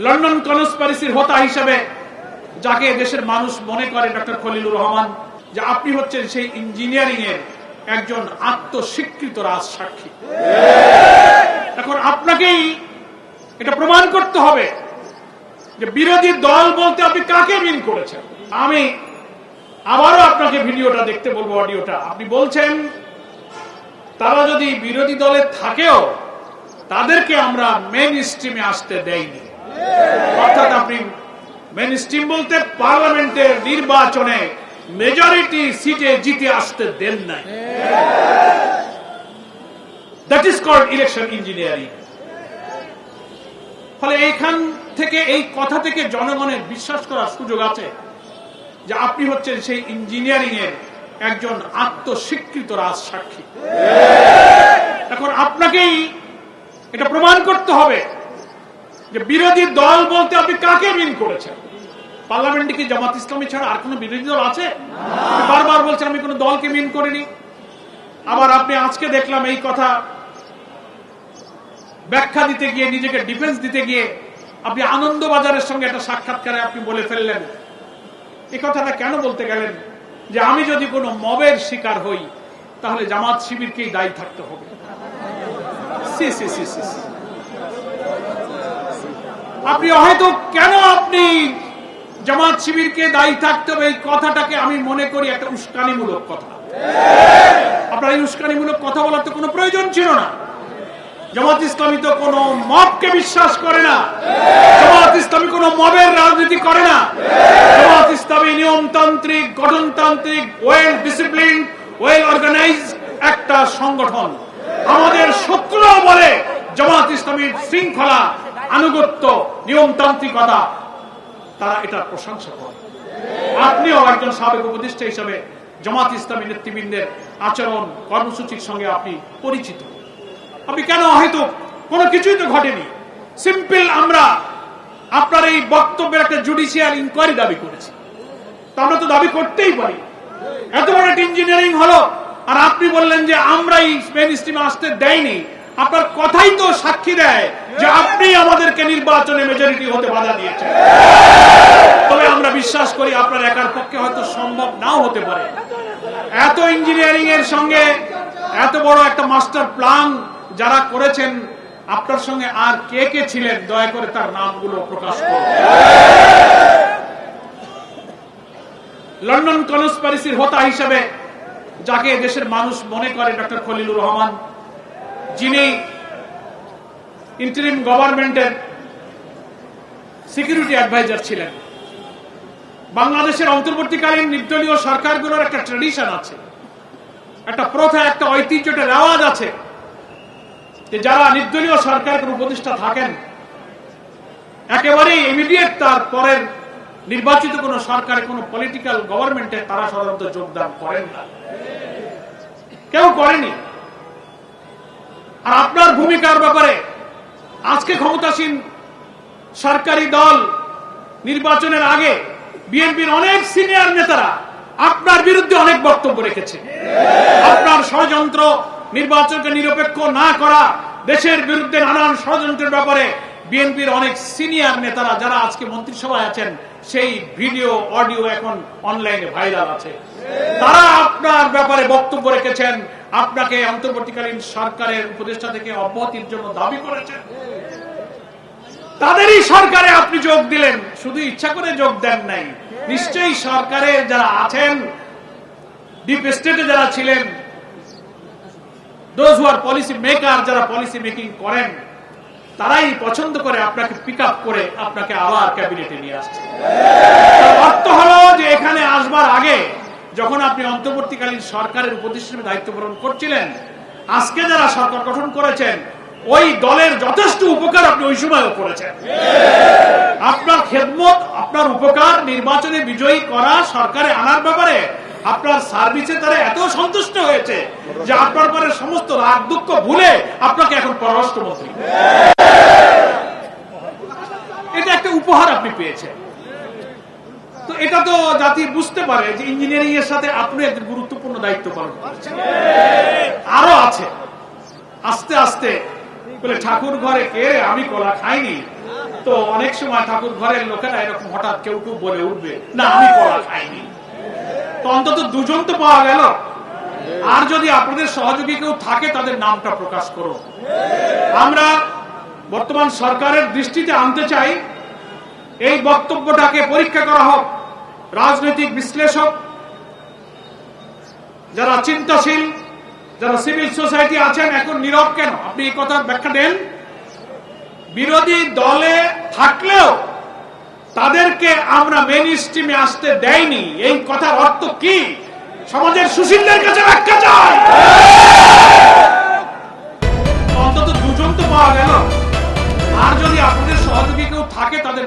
London কনস্পিরেসির হোতা হিসেবে যাকে দেশের মানুষ মনে করে ডক্টর খলিলুর রহমান, যে আপনি হচ্ছেন সেই ইঞ্জিনিয়ারিং এর একজন আত্মস্বীকৃত রাজসাক্ষী। এখন আপনাকেই এটা প্রমাণ করতে হবে যে বিরোধী দল বলতে আপনি কাকে মিন করেছেন। আমি আবারও আপনাকে ভিডিওটা দেখতে বলবো, অডিওটা। আপনি বলছেন তারা যদি বিরোধী দলে থাকেও তাদেরকে আমরা মেইন স্ট্রিমে আসতে দেইনি। অর্থাৎ আপনি মেইন স্ট্রিম বলতে পার্লামেন্টের নির্বাচনে মেজরিটি সিটে জিতে আসতে দেন নাই। That is called election engineering. ফলে এইখান থেকে, এই কথা থেকে জনগণের বিশ্বাস করার সুযোগ আছে যে আপনি হচ্ছেন সেই ইঞ্জিনিয়ারিং এর একজন আত্মস্বীকৃত রাজসাক্ষী। এখন আপনাকেই এটা প্রমাণ করতে হবে যে বিরোধী দল বলতে আপনি কাকে মিন করেছেন। পার্লামেন্টে কি জামাত ইসলামী ছাড়া আর কোন বিরোধী দল আছে? বারবার বলছেন আমি কোন দলকে মিন করিনি। আবার আপনি আজকে দেখলাম এই কথা ব্যাখ্যা দিতে গিয়ে, নিজেকে ডিফেন্স দিতে গিয়ে আপনি আনন্দবাজারের সঙ্গে একটা সাক্ষাৎকারে আপনি বলে ফেললেন। এই কথাটা কেন বলতে গেলেন যে আমি যদি কোনো মবের শিকার হই তাহলে জামাত শিবিরকেই দায়ী থাকতে হবে। আপনি হয়তো কেন আপনি জামাত শিবিরকে দায়ী থাকতে হবে, এই কথাটাকে আমি মনে করি একটা উস্কানিমূলক কথা। আপনার এই উস্কানিমূলক কথা বলার তো কোনো প্রয়োজন ছিল না। জামাত ইসলামী তো কোনো মবকে বিশ্বাস করে না। জামাত ইসলামী কোনো মবের রাজনীতি করে না। জামাত ইসলামী নিয়মতান্ত্রিক, গঠনতান্ত্রিক, ওয়েল ডিসিপ্লিন, ওয়েল অর্গানাইজড একটা সংগঠন। আমাদের শত্রুরাও বলে জামাত ইসলামীর শৃঙ্খলা, আনুগত্য, নিয়মতান্ত্রিকতা, তারা এটার প্রশংসা করে। আপনিও একজন সাবেক উপদেষ্টা হিসেবে জামাত ইসলামী নেতৃবৃন্দের আচরণ, কর্মসূচির সঙ্গে আপনি পরিচিত। আপনি কেন হয়তো কোনো কিছুই তো ঘটেনি, সিম্পল আমরা আপনার এই বক্তব্যের একটা জুডিশিয়াল ইনকোয়ারি দাবি করেছি। তা আমরা তো দাবি করতেই পারি। এত বড় একটা ইঞ্জিনিয়ারিং হলো আর আপনি বললেন যে আমরা এই মেইন স্ট্রিমে আসতে দেয়নি। আপনার কথাই তো সাক্ষী দেয় যে আপনি আমাদেরকে নির্বাচনে মেজরিটি হতে বাধা দিয়েছেন। তবে আমরা বিশ্বাস করি আপনার একার পক্ষে হয়তো সম্ভব নাও হতে পারে। এত ইঞ্জিনিয়ারিং এর সঙ্গে এত বড় একটা মাস্টার প্ল্যান যারা করেছেন, আপনার সঙ্গে আর কে কে ছিলেন দয়া করে তার নামগুলো প্রকাশ করুন। লন্ডন কনস্পিরেসির হোতা হিসেবে যাকে দেশের মানুষ মনে করে ডক্টর খলিলুর রহমান, যিনি ইন্টারিম গভর্নমেন্টের সিকিউরিটি অ্যাডভাইজার ছিলেন। বাংলাদেশের অন্তর্বর্তীকালীন নির্দলীয় সরকারগুলোর একটা ট্র্যাডিশন আছে, একটা প্রথা, একটা ঐতিহ্য, একটা রেওয়াজ আছে যে যারা নির্দলীয় সরকারের উপদেষ্টা থাকেন একেবারেই ইমিডিয়েট তার পরের নির্বাচিত কোন সরকারে, কোন পলিটিক্যাল গভর্নমেন্টে তারা সাধারণত যোগদান করেন না, কেউ করেনি। আর আপনার ভূমিকার ব্যাপারে আজকে ক্ষমতাসীন সরকারি দল নির্বাচনের আগে বিএনপির অনেক সিনিয়র নেতারা আপনার বিরুদ্ধে অনেক বক্তব্য রেখেছে। আপনার ষড়যন্ত্র, নির্বাচনকে নিরপেক্ষ না করা, দেশের বিরুদ্ধে নানান ষড়যন্ত্রের ব্যাপারে বিএনপির অনেক সিনিয়র নেতারা যারা আজকে মন্ত্রিসভায় আছেন, সেই ভিডিও, অডিও এখন অনলাইনে ভাইরাল আছে। তারা আপনার ব্যাপারে বক্তব্য রেখেছেন, আপনাকে অন্তর্বর্তীকালীন সরকারের উপদেষ্টা থেকে অব্যাহতির জন্য দাবি করেছেন। তাদেরই সরকারে আপনি যোগ দিলেন, শুধু ইচ্ছা করে যোগ দেন নাই। নিশ্চয়ই সরকারে যারা আছেন, ডিপ স্টেটে যারা ছিলেন, those who are policy maker, যারা পলিসি মেকিং করেন, তারাই পছন্দ করে আপনাকে পিক আপ করে আপনাকে আবার ক্যাবিনেটে নিয়ে আসছে। অর্থ হলো যে এখানে আসবার আগে যখন আপনি অন্তর্বর্তীকালীন সরকারের উপদেষ্টা হিসেবে দায়িত্ব পালন করছিলেন, আজকে যারা সরকার গঠন করেছেন ওই দলের যথেষ্ট উপকার আপনি ওই সময়ও করেছেন। আপনার খেদমত, আপনার উপকার, নির্বাচনে বিজয়ী করা, সরকারে আনার ব্যাপারে আপনার সার্ভিসে তারা এত সন্তুষ্ট হয়েছে যে আপনার পরে সমস্ত রাগ দুঃখ ভুলে আপনাকে এখন পররাষ্ট্রমন্ত্রী, এটা একটা উপহার আপনি পেয়েছেন। তো এটা তো জাতি বুঝতে পারে যে ইঞ্জিনিয়ারিং এর সাথে আপনি একটি গুরুত্বপূর্ণ দায়িত্ব পালন করছেন। আরো আছে, আস্তে আস্তে বলে ঠাকুর ঘরে কে, আমি কলা খাইনি, তো অনেক সময় ঠাকুর ঘরের লোকেরা এরকম হঠাৎ কেউ কেউ বলে উঠবে, না আমি কলা খাইনি। তো অন্তত দুজন তো পাওয়া গেল। আর যদি আপনাদের সহযোগী কেউ থাকে তাদের নামটা প্রকাশ করো। আমরা বর্তমান সরকারের দৃষ্টিতে আনতে চাই, এই বক্তব্যটাকে পরীক্ষা করা হোক। রাজনৈতিক বিশ্লেষক, যারা চিন্তাশীল, যারা সিভিল সোসাইটি আছেন, এখন নীরব কেন? আপনি এই কথার ব্যাখ্যা দেন। বিরোধী দলে থাকলেও তাদেরকে আমরা মেইন স্ট্রিমে আসতে দেয়নি, এই কথার অর্থ কি? সমাজের সুশীলদের কাছে ব্যাখ্যা চাই। অন্তত দুজন তো পাওয়া গেল। আর যদি আপনাদের সহযোগী কেউ থাকে তাদের